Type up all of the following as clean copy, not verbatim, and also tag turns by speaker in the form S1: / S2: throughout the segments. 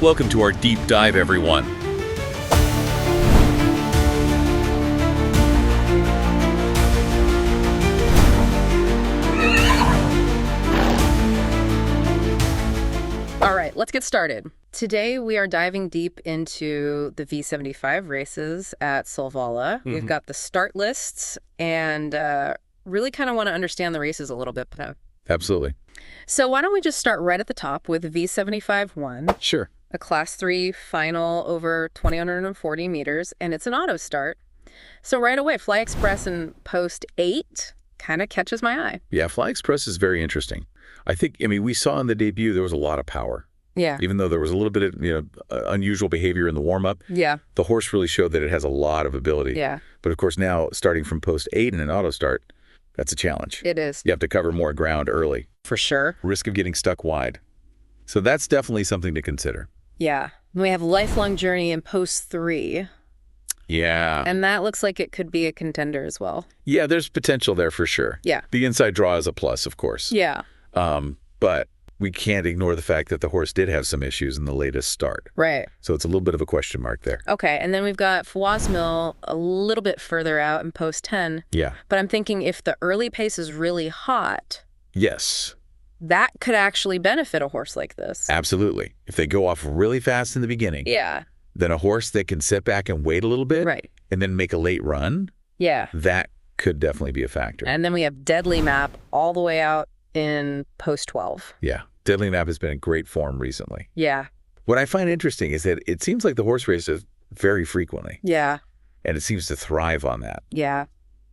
S1: Welcome to our deep dive, everyone.
S2: All right, let's get started. Today we are diving deep into the V75 races at Solvalla. We've got the start lists and really kind of want to understand the races a little bit better.
S1: Absolutely.
S2: So why don't we just start right at the top with V75 1,
S1: Sure.
S2: a Class 3 final over 2,140 meters, and it's an auto start. So right away, Fly Express in post 8 kind of catches my eye.
S1: Yeah, Fly Express is very interesting. I mean, we saw in the debut there was a lot of power.
S2: Yeah.
S1: Even though there was a little bit of, unusual behavior in the warm-up,
S2: Yeah.
S1: the horse really showed that it has a lot of ability.
S2: Yeah.
S1: But of course now, starting from post 8 in an auto start, that's a challenge.
S2: It is.
S1: You have to cover more ground early.
S2: For sure.
S1: Risk of getting stuck wide. So that's definitely something to consider.
S2: Yeah. We have Lifelong Journey in post 3.
S1: Yeah.
S2: And that looks like it could be a contender as well.
S1: Yeah, there's potential there for sure.
S2: Yeah.
S1: The inside draw is a plus, of course.
S2: Yeah.
S1: But we can't ignore the fact that the horse did have some issues in the latest start.
S2: Right.
S1: So it's a little bit of a question mark there.
S2: Okay. And then we've got Fawaz Mill a little bit further out in post 10.
S1: Yeah.
S2: But I'm thinking if the early pace is really hot,
S1: Yes,
S2: that could actually benefit a horse like this.
S1: absolutely. If they go off really fast in the beginning,
S2: Yeah.
S1: then a horse that can sit back and wait a little bit
S2: Right.
S1: and then make a late run,
S2: Yeah.
S1: that could definitely be a factor.
S2: And then we have Deadly Map all the way out in post 12.
S1: Yeah. Deadly Map has been in great form recently.
S2: Yeah.
S1: What I find interesting is that it seems like the horse races very frequently,
S2: Yeah.
S1: and it seems to thrive on that.
S2: Yeah.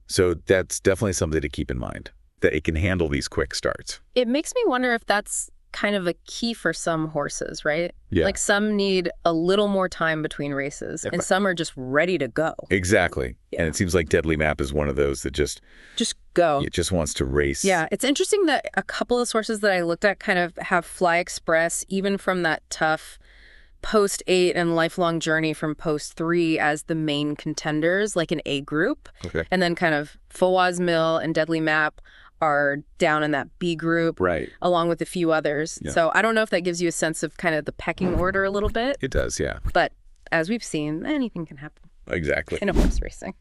S1: So that's definitely something to keep in mind, that it can handle these quick starts.
S2: It makes me wonder if that's kind of a key for some horses, right?
S1: Yeah.
S2: Like some need a little more time between races and some are just ready to go.
S1: Exactly.
S2: Yeah.
S1: And it seems like Deadly Map is one of those that just
S2: Go.
S1: it just wants to race.
S2: Yeah, it's interesting that a couple of sources that I looked at kind of have Fly Express, even from that tough post 8 and Lifelong Journey from post 3 as the main contenders, like an A group.
S1: Okay.
S2: And then kind of Fawaz Mill and Deadly Map are down in that B group,
S1: Right.
S2: along with a few others.
S1: Yeah.
S2: So I don't know if that gives you a sense of kind of the pecking order a little bit,
S1: It does, yeah.
S2: but as we've seen, anything can happen
S1: Exactly.
S2: in a horse racing.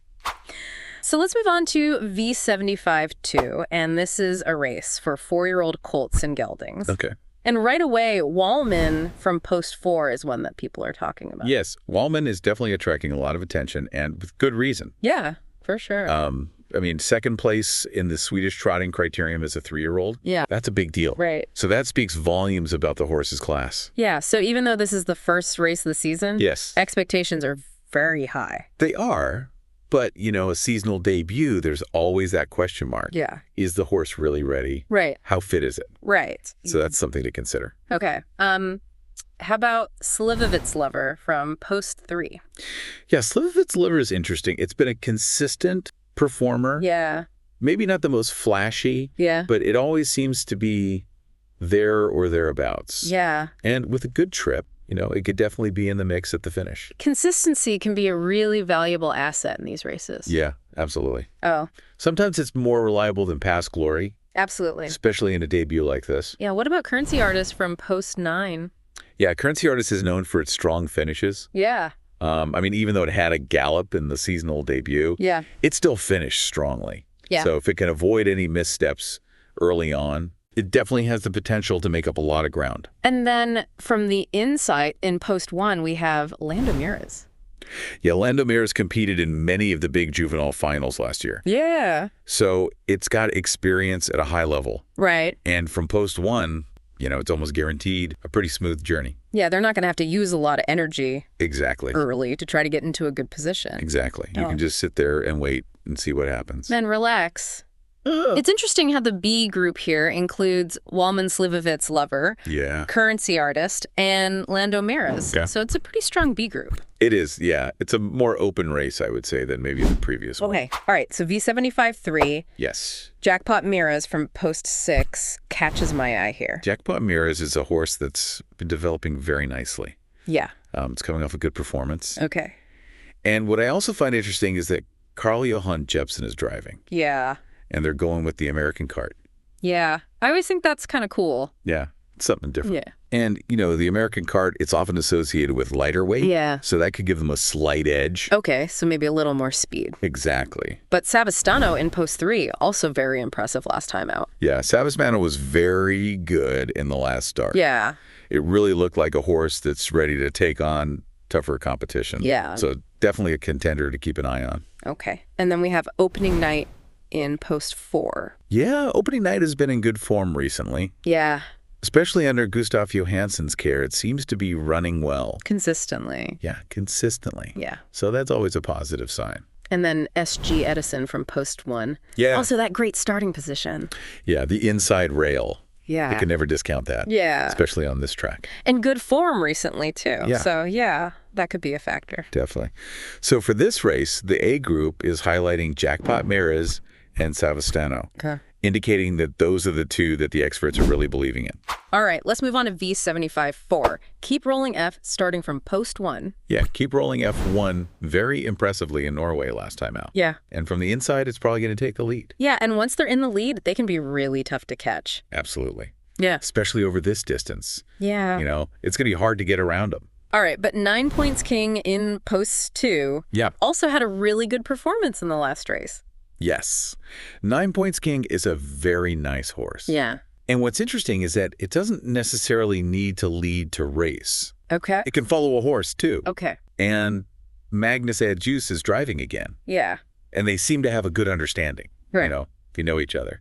S2: So let's move on to V75-2, and this is a race for 4-year-old colts and geldings.
S1: Okay.
S2: And right away, Wallman from post 4 is one that people are talking about.
S1: Yes, Wallman is definitely attracting a lot of attention, and with good reason.
S2: Yeah, for sure.
S1: I mean, second place in the Swedish trotting criterium as a 3-year-old.
S2: Yeah.
S1: That's a big deal.
S2: Right.
S1: So that speaks volumes about the horse's class.
S2: Yeah, so even though this is the first race of the season,
S1: Yes.
S2: expectations are very high.
S1: They are, but, a seasonal debut, there's always that question mark.
S2: Yeah.
S1: Is the horse really ready?
S2: Right.
S1: How fit is it?
S2: Right.
S1: So that's something to consider.
S2: Okay. How about Slivovitz Lover from post 3?
S1: Yeah, Slivovitz Liver is interesting. It's been a consistent performer.
S2: Yeah.
S1: Maybe not the most flashy,
S2: Yeah.
S1: but it always seems to be there or thereabouts.
S2: Yeah.
S1: And with a good trip, it could definitely be in the mix at the finish.
S2: Consistency can be a really valuable asset in these races.
S1: Yeah, absolutely.
S2: Oh,
S1: Sometimes it's more reliable than past glory,
S2: absolutely.
S1: especially in a debut like this.
S2: Yeah, what about Currency Artist from post 9?
S1: Yeah, Currency Artist is known for its strong finishes.
S2: Yeah.
S1: Even though it had a gallop in the seasonal debut,
S2: Yeah.
S1: it still finished strongly.
S2: Yeah.
S1: So if it can avoid any missteps early on, it definitely has the potential to make up a lot of ground.
S2: And then from the insight in post 1, we have Lando Miras.
S1: Yeah, Lando Miras competed in many of the big juvenile finals last year.
S2: Yeah.
S1: So it's got experience at a high level.
S2: Right.
S1: And from post 1, it's almost guaranteed a pretty smooth journey.
S2: Yeah, they're not going to have to use a lot of energy
S1: Exactly.
S2: early to try to get into a good position.
S1: Exactly. You
S2: Oh.
S1: can just sit there and wait and see what happens.
S2: Then relax. It's interesting how the B group here includes Wallman Slivovitz Lover,
S1: Yeah.
S2: Currency Artist, and Lando Miras.
S1: Yeah.
S2: So it's a pretty strong B group.
S1: It is, yeah. It's a more open race, I would say, than maybe the previous one.
S2: Okay. All right. So V75-3,
S1: Yes.
S2: Jackpot Miras from post 6 catches my eye here.
S1: Jackpot Miras is a horse that's been developing very nicely.
S2: Yeah.
S1: It's coming off a good performance.
S2: Okay.
S1: And what I also find interesting is that Carl Johan Jepsen is driving,
S2: Yeah.
S1: and they're going with the American cart.
S2: Yeah. I always think that's kind of cool.
S1: Yeah, it's something different.
S2: Yeah.
S1: And, the American cart, it's often associated with lighter weight.
S2: Yeah.
S1: So that could give them a slight edge.
S2: Okay, so maybe a little more speed.
S1: Exactly.
S2: But Savastano in post 3, also very impressive last time out.
S1: Yeah, Savastano was very good in the last start.
S2: Yeah.
S1: It really looked like a horse that's ready to take on tougher competition.
S2: Yeah.
S1: So definitely a contender to keep an eye on.
S2: Okay. And then we have opening night in post 4.
S1: Yeah, opening night has been in good form recently.
S2: Yeah.
S1: Especially under Gustav Johansson's care, it seems to be running well.
S2: Consistently.
S1: Yeah, consistently.
S2: Yeah.
S1: So that's always a positive sign.
S2: And then SG Edison from post 1.
S1: Yeah.
S2: Also that great starting position.
S1: Yeah, the inside rail.
S2: Yeah.
S1: I can never discount that.
S2: Yeah.
S1: Especially on this track.
S2: And good form recently, too.
S1: Yeah.
S2: So, yeah, that could be a factor.
S1: Definitely. So for this race, the A group is highlighting Jackpot Mares and Savastano,
S2: Okay.
S1: indicating that those are the two that the experts are really believing in.
S2: All right, let's move on to V75-4. Keep rolling F starting from post 1.
S1: Yeah, keep rolling F1 very impressively in Norway last time out.
S2: Yeah.
S1: And from the inside, it's probably going to take the lead.
S2: Yeah, and once they're in the lead, they can be really tough to catch.
S1: Absolutely.
S2: Yeah.
S1: Especially over this distance.
S2: Yeah.
S1: It's going to be hard to get around them.
S2: All right, but 9 Points King in post 2
S1: Yeah.
S2: also had a really good performance in the last race.
S1: Yes. 9 Points King is a very nice horse.
S2: Yeah.
S1: And what's interesting is that it doesn't necessarily need to lead to race.
S2: Okay.
S1: It can follow a horse, too.
S2: Okay.
S1: And Magnus Ad Juice is driving again.
S2: Yeah.
S1: And they seem to have a good understanding,
S2: Right.
S1: if you know each other.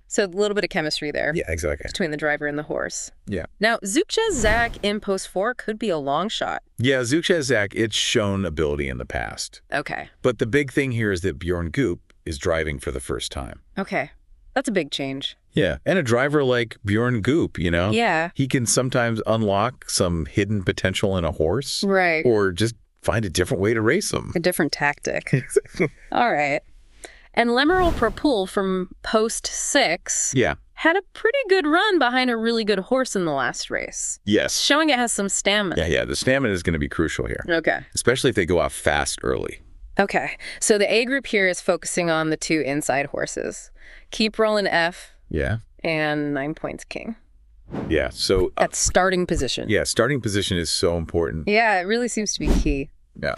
S2: So a little bit of chemistry there.
S1: Yeah, exactly.
S2: Between the driver and the horse.
S1: Yeah.
S2: Now, Zukcha Zak in post 4 could be a long shot.
S1: Yeah, Zukchazak, it's shown ability in the past.
S2: Okay.
S1: But the big thing here is that Bjorn Goop is driving for the first time.
S2: Okay. That's a big change.
S1: Yeah. And a driver like Bjorn Goop,
S2: Yeah.
S1: he can sometimes unlock some hidden potential in a horse.
S2: Right.
S1: Or just find a different way to race them.
S2: A different tactic. All right. And Lemural Propul from post 6
S1: Yeah.
S2: had a pretty good run behind a really good horse in the last race,
S1: Yes.
S2: showing it has some stamina.
S1: Yeah. The stamina is going to be crucial here,
S2: Okay.
S1: especially if they go off fast early.
S2: Okay. So the A group here is focusing on the 2 inside horses. Keep rolling F
S1: Yeah.
S2: and 9 Points King.
S1: Yeah. So,
S2: At starting position.
S1: yeah, starting position is so important.
S2: Yeah, it really seems to be key.
S1: Yeah.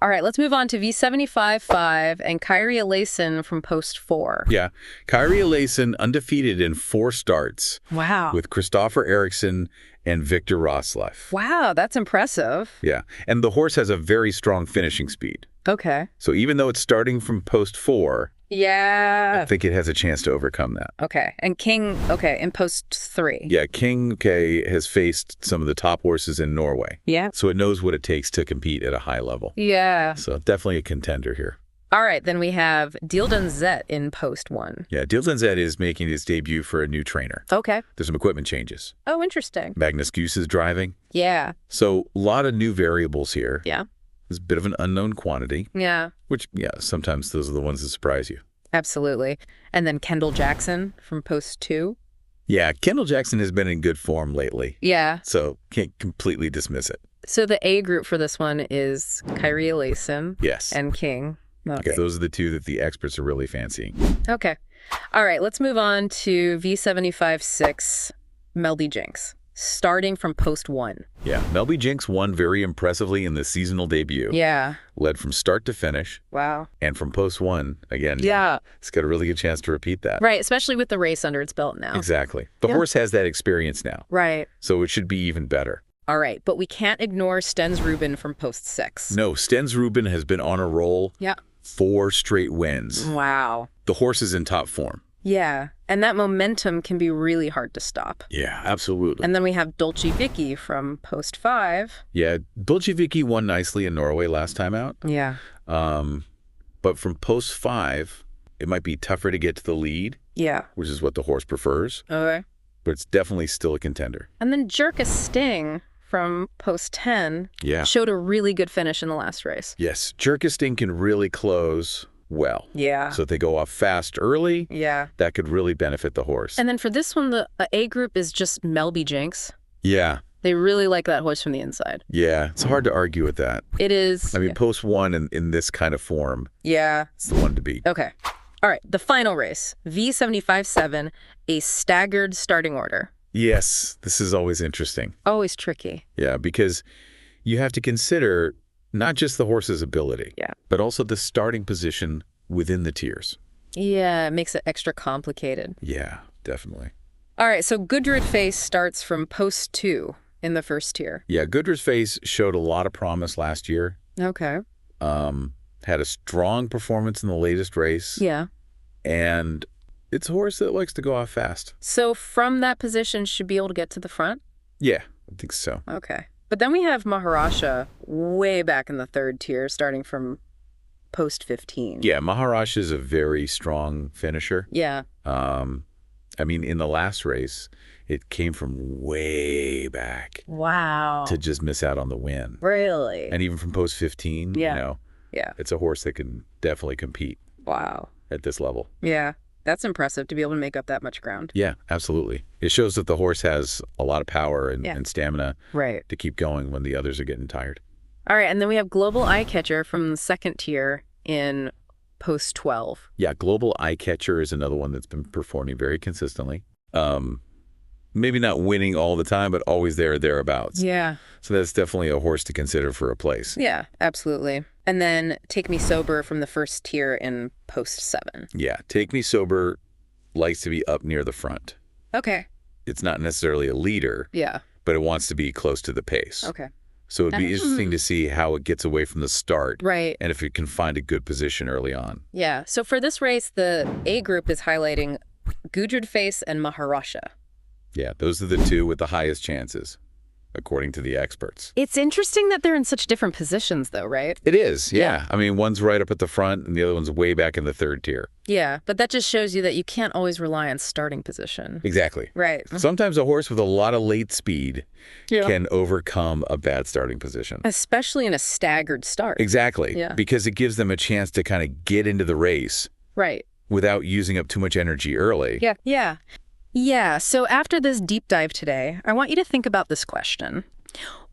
S2: All right, let's move on to V75-5 and Kyrie Alason from post 4.
S1: Yeah. Kyrie Alason undefeated in 4 starts
S2: Wow.
S1: with Christopher Eriksson and Victor Rosleff.
S2: Wow, that's impressive.
S1: Yeah. And the horse has a very strong finishing speed.
S2: Okay.
S1: So even though it's starting from post 4,
S2: Yeah.
S1: I think it has a chance to overcome that.
S2: Okay. And King, okay, in post 3.
S1: Yeah, King K has faced some of the top horses in Norway.
S2: Yeah.
S1: So it knows what it takes to compete at a high level.
S2: Yeah.
S1: So definitely a contender here.
S2: All right, then we have Dielden Zet in post 1.
S1: Yeah, Dielden Zed is making his debut for a new trainer.
S2: Okay.
S1: There's some equipment changes.
S2: Oh, interesting.
S1: Magnus Goose is driving.
S2: Yeah.
S1: So a lot of new variables here.
S2: Yeah.
S1: There's a bit of an unknown quantity,
S2: Yeah.
S1: which, yeah, sometimes those are the ones that surprise you.
S2: Absolutely. And then Kendall Jackson from post 2.
S1: Yeah, Kendall Jackson has been in good form lately,
S2: Yeah.
S1: so can't completely dismiss it.
S2: So the A group for this one is Kyrie Alason
S1: Yes.
S2: and King. Okay.
S1: Those are the two that the experts are really fancying.
S2: Okay. All right, let's move on to V75-6, Melby Jinx, starting from post 1.
S1: Yeah, Melby Jinx won very impressively in the seasonal debut.
S2: Yeah.
S1: Led from start to finish,
S2: Wow.
S1: and from post 1, again,
S2: Yeah.
S1: it's got a really good chance to repeat that.
S2: Right, especially with the race under its belt now.
S1: Exactly. The
S2: Yeah.
S1: horse has that experience now,
S2: Right.
S1: so it should be even better.
S2: All right, but we can't ignore Stens Rubin from post 6.
S1: No, Stens Rubin has been on a roll.
S2: Yeah.
S1: 4 straight wins.
S2: Wow.
S1: The horse is in top form.
S2: Yeah, and that momentum can be really hard to stop.
S1: Yeah, absolutely.
S2: And then we have Dolce Vicky from post 5.
S1: Yeah, Bolsheviki won nicely in Norway last time out.
S2: Yeah.
S1: But from post 5, it might be tougher to get to the lead,
S2: Yeah.
S1: which is what the horse prefers,
S2: Okay.
S1: but it's definitely still a contender.
S2: And then Jerka Sting from post 10
S1: Yeah.
S2: showed a really good finish in the last race.
S1: Yes, Jerkisting can really close well.
S2: Yeah.
S1: So if they go off fast early,
S2: Yeah.
S1: that could really benefit the horse.
S2: And then for this one, the A group is just Melby Jinx.
S1: Yeah,
S2: They really like that horse from the inside.
S1: yeah. It's hard to argue with that.
S2: It is.
S1: I mean, post 1 in this kind of form,
S2: Yeah.
S1: it's the one to beat.
S2: Okay. All right. The final race, V75-7, a staggered starting order.
S1: Yes, this is always interesting.
S2: Always tricky.
S1: Yeah, because you have to consider not just the horse's ability,
S2: Yeah.
S1: but also the starting position within the tiers.
S2: Yeah, it makes it extra complicated.
S1: Yeah, definitely.
S2: All right, so Goodred Face starts from post 2 in the first tier.
S1: Yeah, Goodred's Face showed a lot of promise last year.
S2: Okay.
S1: Had a strong performance in the latest race.
S2: Yeah.
S1: And it's a horse that likes to go off fast.
S2: So from that position, should be able to get to the front?
S1: Yeah, I think so.
S2: Okay. But then we have Maharaja way back in the third tier, starting from post 15.
S1: Yeah, Maharaj is a very strong finisher.
S2: Yeah.
S1: I mean, in the last race, it came from way back
S2: Wow.
S1: to just miss out on the win.
S2: Really?
S1: And even from post 15,
S2: Yeah. Yeah.
S1: it's a horse that can definitely compete
S2: Wow.
S1: at this level.
S2: Yeah. That's impressive to be able to make up that much ground.
S1: Yeah, absolutely. It shows that the horse has a lot of power and stamina
S2: Right.
S1: to keep going when the others are getting tired.
S2: All right. And then we have Global Eye Catcher from the second tier in post 12.
S1: Yeah, Global Eye Catcher is another one that's been performing very consistently. Maybe not winning all the time, but always there or thereabouts.
S2: Yeah.
S1: So that's definitely a horse to consider for a place.
S2: Yeah, absolutely. And then Take Me Sober from the first tier in post 7.
S1: Yeah, Take Me Sober likes to be up near the front.
S2: Okay.
S1: It's not necessarily a leader,
S2: Yeah.
S1: but it wants to be close to the pace.
S2: Okay.
S1: So it'd be interesting to see how it gets away from the start.
S2: Right.
S1: And if it can find a good position early on.
S2: Yeah. So for this race, the A group is highlighting Goodred Face and Maharaja.
S1: Yeah, those are the two with the highest chances, according to the experts.
S2: It's interesting that they're in such different positions, though, right?
S1: It is, yeah. I mean, one's right up at the front and the other one's way back in the third tier.
S2: Yeah, but that just shows you that you can't always rely on starting position.
S1: Exactly.
S2: Right.
S1: Sometimes a horse with a lot of late speed can overcome a bad starting position.
S2: Especially in a staggered start.
S1: Exactly.
S2: Yeah.
S1: Because it gives them a chance to kind of get into the race
S2: Right.
S1: without using up too much energy early.
S2: Yeah. Yeah. Yeah. So after this deep dive today, I want you to think about this question.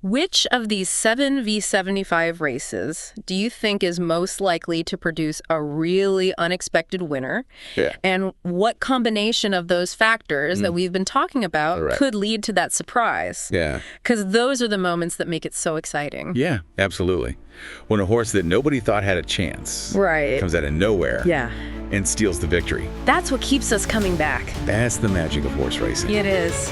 S2: Which of these 7 V75 races do you think is most likely to produce a really unexpected winner?
S1: Yeah.
S2: And what combination of those factors that we've been talking about
S1: Right.
S2: could lead to that surprise?
S1: Yeah.
S2: Because those are the moments that make it so exciting.
S1: Yeah, absolutely. When a horse that nobody thought had a chance
S2: Right.
S1: comes out of nowhere
S2: Yeah.
S1: and steals the victory.
S2: That's what keeps us coming back.
S1: That's the magic of horse racing.
S2: It is.